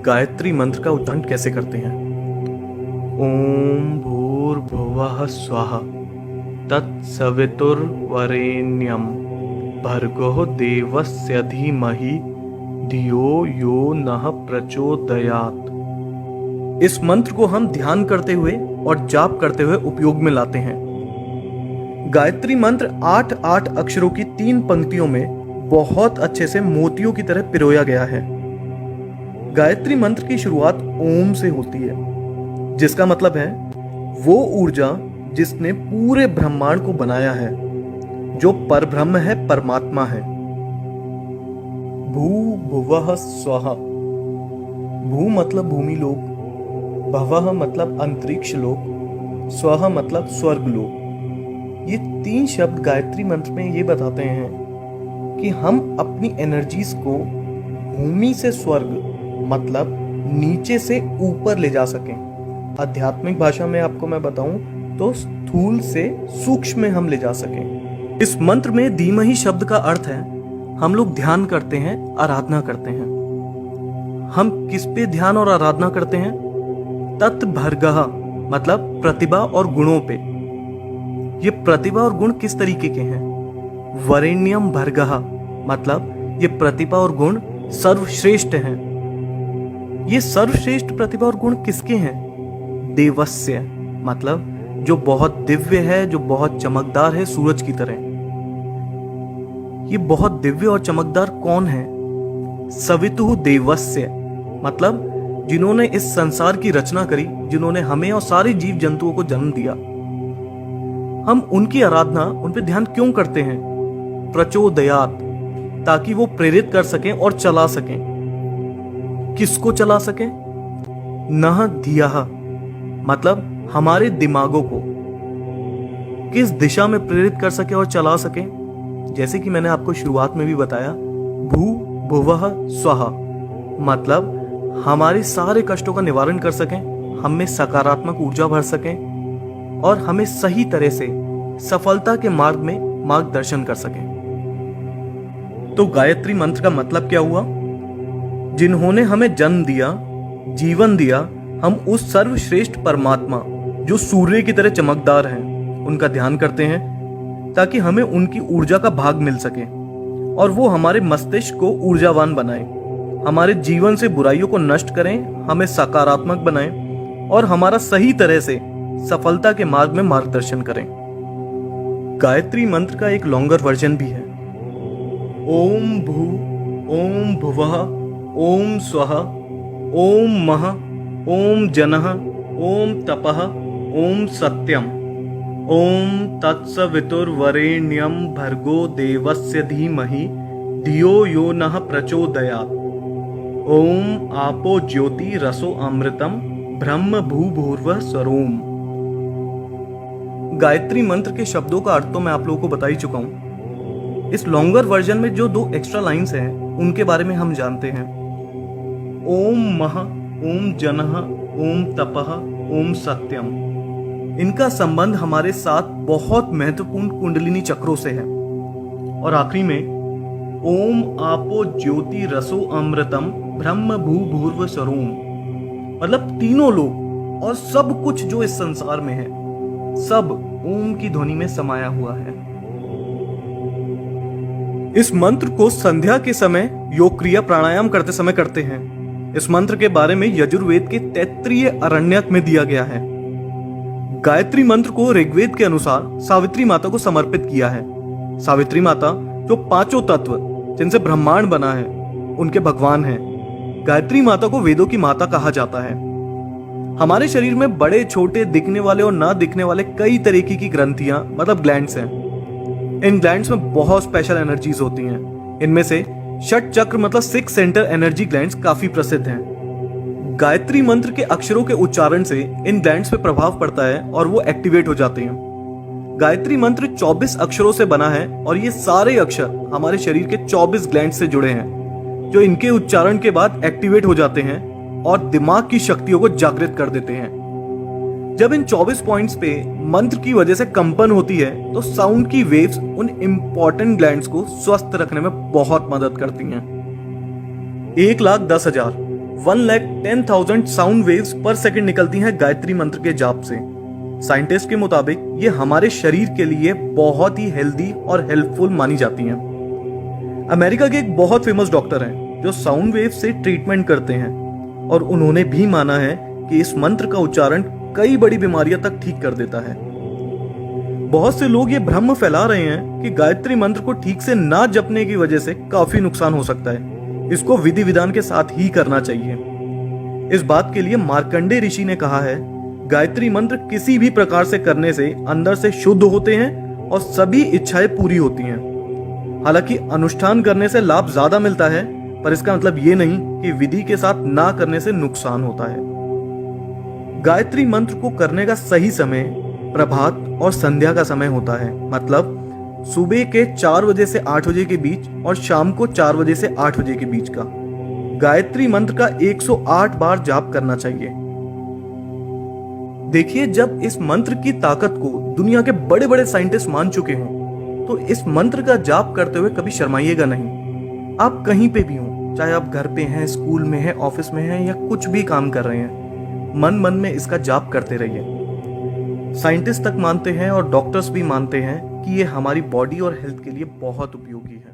गायत्री मंत्र का उच्चारण कैसे करते हैं। ओम भूर्भुवः स्वः तत्सवितुर्वरेण्यं भर्गो देवस्य धीमहि धियो यो नः प्रचोदयात्। इस मंत्र को हम ध्यान करते हुए और जाप करते हुए उपयोग में लाते हैं। गायत्री मंत्र 8 अक्षरों की 3 पंक्तियों में बहुत अच्छे से मोतियों की तरह पिरोया गया है। गायत्री मंत्र की शुरुआत ओम से होती है, जिसका मतलब है वो ऊर्जा जिसने पूरे ब्रह्मांड को बनाया है, जो परब्रह्म है, परमात्मा है। भू भुवः स्वः। भू मतलब भूमि लोक, भवः मतलब अंतरिक्ष लोक, स्वः मतलब स्वर्ग लोक। ये 3 शब्द गायत्री मंत्र में ये बताते हैं कि हम अपनी एनर्जीज को भूमि से स्वर्ग मतलब नीचे से ऊपर ले जा सकें। आध्यात्मिक भाषा में आपको मैं बताऊं तो स्थूल से सूक्ष्म में हम ले जा सकें। इस मंत्र में धीमहि शब्द का अर्थ है हम लोग ध्यान करते हैं, आराधना करते हैं। हम किस पे ध्यान और आराधना करते हैं? तत्भर्गः मतलब प्रतिभा और गुणों पे। ये प्रतिभा और गुण किस तरीके के हैं? वरेण्यम भर्गः मतलब ये प्रतिभा और गुण सर्वश्रेष्ठ हैं। ये सर्वश्रेष्ठ प्रतिभा और गुण किसके हैं? देवस्य मतलब जो बहुत दिव्य है, जो बहुत चमकदार है, सूरज की तरह। ये बहुत दिव्य और चमकदार कौन है? सवितुः देवस्य मतलब जिन्होंने इस संसार की रचना करी, जिन्होंने हमें और सारे जीव जंतुओं को जन्म दिया। हम उनकी आराधना, उन पे ध्यान क्यों करते हैं? प्रचोदयात्, ताकि वो प्रेरित कर सकें और चला सकें। किसको चला सकें? नः धियः मतलब हमारे दिमागों को किस दिशा में प्रेरित कर सके और चला सके। जैसे कि मैंने आपको शुरुआत में भी बताया, भू भुवः स्वः मतलब हमारे सारे कष्टों का निवारण कर सकें, हम में सकारात्मक ऊर्जा भर सकें और हमें सही तरह से सफलता के मार्ग में मार्गदर्शन कर सकें। तो गायत्री मंत्र का मतलब क्या हुआ? जिन्होंने हमें जन्म दिया, जीवन दिया, हम उस सर्वश्रेष्ठ परमात्मा जो सूर्य की तरह चमकदार हैं, उनका ध्यान करते हैं ताकि हमें उनकी ऊर्जा का भाग मिल सके और वो हमारे मस्तिष्क को ऊर्जावान बनाए, हमारे जीवन से बुराइयों को नष्ट करें, हमें सकारात्मक बनाएं और हमारा सही तरह से सफलता के मार्ग में मार्गदर्शन करें। गायत्री मंत्र का एक लॉन्गर वर्जन भी है। ओम भू ओम भुवः ओम स्वः ओम मः ओम जनः ओम तपः ओम सत्यम ओम तत्सवितुर्वरेण्यं भर्गो देवस्य धीमहि धियो यो नः प्रचोदयात्। ओम आपो ज्योति रसो अमृतम ब्रह्म भूभुर्वः स्वरोम। गायत्री मंत्र के शब्दों का अर्थ तो मैं आप लोगों को बता ही चुका हूं। इस लॉन्गर वर्जन में जो 2 एक्स्ट्रा लाइंस हैं उनके बारे में हम जानते हैं। ओम मः ओम जनः ओम तपः ओम सत्यम। इनका संबंध हमारे साथ बहुत महत्वपूर्ण कुंडलिनी चक्रों से है। और आखिरी में ओम आपो ज्योति रसो अमृतम ब्रह्म भूभुर्व स्वरोम मतलब तीनों लोग और सब कुछ जो इस संसार में है, सब ओम की ध्वनि में समाया हुआ है। इस मंत्र को संध्या के समय योग क्रिया प्राणायाम करते समय करते हैं। इस मंत्र के बारे में यजुर्वेद के तैत्तिरीय अरण्यक में दिया गया है। गायत्री मंत्र को ऋग्वेद के अनुसार सावित्री माता को समर्पित किया है। सावित्री माता जो 5 तत्व जिनसे ब्रह्मांड बना है उनके भगवान हैं। गायत्री माता को वेदों की माता कहा जाता है। हमारे शरीर में बड़े छोटे दिखने वाले और ना दिखने वाले कई तरीके की ग्रंथियां मतलब ग्लैंड्स हैं। इन ग्लैंड्स में बहुत स्पेशल एनर्जीज होती हैं। इनमें से षट चक्र मतलब 6 सेंटर एनर्जी ग्लैंड्स काफी प्रसिद्ध हैं। गायत्री मंत्र के अक्षरों के उच्चारण से इन ग्लैंड्स पे प्रभाव पड़ता है और वो एक्टिवेट हो जाते हैं। गायत्री मंत्र 24 अक्षरों से बना है और ये सारे अक्षर हमारे शरीर के 24 ग्लैंड्स से जुड़े हैं, जो इनके उच्चारण के बाद एक्टिवेट हो जाते हैं और दिमाग की शक्तियों को जागृत कर देते हैं। जब इन 24 पॉइंट्स पे मंत्र की वजह से कंपन होती है तो साउंड की वेव्स उन इंपॉर्टेंट ग्लैंड्स को स्वस्थ रखने में बहुत मदद करती हैं। 1,10,000 1,10,000 साउंड वेव्स पर सेकंड निकलती हैं गायत्री मंत्र के जाप से। साइंटिस्ट के मुताबिक ये हमारे शरीर के लिए बहुत ही हेल्दी और हेल्पफुल मानी जाती हैं। अमेरिका के एक बहुत फेमस डॉक्टर हैं जो साउंड वेव से ट्रीटमेंट करते हैं और उन्होंने भी माना है कि इस मंत्र का उच्चारण कई बड़ी बीमारियां तक ठीक कर देता है। बहुत से लोग ये भ्रम फैला रहे हैं कि गायत्री मंत्र को ठीक से ना जपने की वजह से काफी नुकसान हो सकता है, इसको विधि विधान के साथ ही करना चाहिए। इस बात के लिए मार्कंडे ऋषि ने कहा है, गायत्री मंत्र किसी भी प्रकार से करने से अंदर से शुद्ध होते हैं और सभी इच्छाएं पूरी होती हैं। हालांकि अनुष्ठान करने से लाभ ज्यादा मिलता है, पर इसका मतलब ये नहीं कि विधि के साथ ना करने से नुकसान होता है। गायत्री मंत्र को करने का सही समय प्रभात और संध्या का समय होता है, मतलब सुबह के 4 बजे से 8 बजे के बीच और शाम को 4 बजे से 8 बजे के बीच का। गायत्री मंत्र का 108 बार जाप करना चाहिए। देखिए, जब इस मंत्र की ताकत को दुनिया के बड़े बड़े साइंटिस्ट मान चुके हों, तो इस मंत्र का जाप करते हुए कभी शर्माइएगा नहीं। आप कहीं पे भी हों, चाहे आप घर पे हैं, स्कूल में हैं, ऑफिस में हैं या कुछ भी काम कर रहे हैं, मन मन में इसका जाप करते रहिए। साइंटिस्ट तक मानते हैं और डॉक्टर्स भी मानते हैं कि ये हमारी बॉडी और हेल्थ के लिए बहुत उपयोगी है।